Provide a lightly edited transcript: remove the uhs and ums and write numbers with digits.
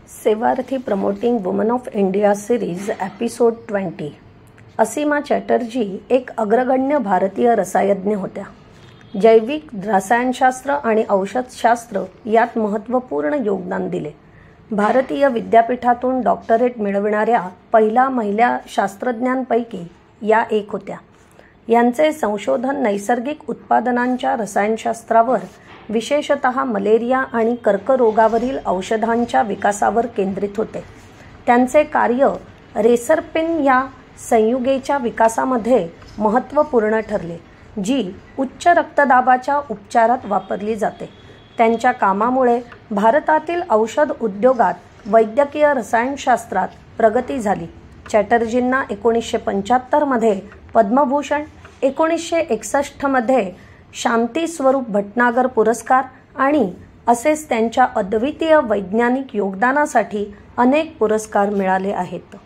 सेवार्थी promoting women of India series episode 20। Asima Chatterjee एक अग्रगण्य भारतीय रसायज्ञ होत्या। जैविक रसायनशास्त्र आणि औषधशास्त्र यात महत्त्वपूर्ण योगदान दिले। भारतीय विद्यापीठातून डॉक्टरेट मिळविणाऱ्या पहिल्या महिला शास्त्रज्ञांपैकी या एक होत्या। यांचे संशोधन नैसर्गिक उत्पादनांच्या रसायनशास्त्रावर, विशेषतः मलेरिया आणि कर्करोगावरील औषधांच्या विकासावर केंद्रित होते। त्यांचे कार्य रेसरपिन या संयुगेच्या विकासामध्ये महत्त्वपूर्ण ठरले, जी उच्च रक्तदाबाच्या उपचारात वापरली जाते। त्यांच्या कामामुळे भारतातील औषध उद्योगात वैद्यकीय रसायनशास्त्रात प्रगती झाली। चॅटर्जींना 1975 मध्ये पद्मभूषण, 1961 मध्ये शांती स्वरूप भटनागर पुरस्कार आणि असेच त्यांच्या अद्वितीय वैज्ञानिक योगदानासाठी अनेक पुरस्कार मिळाले आहेत।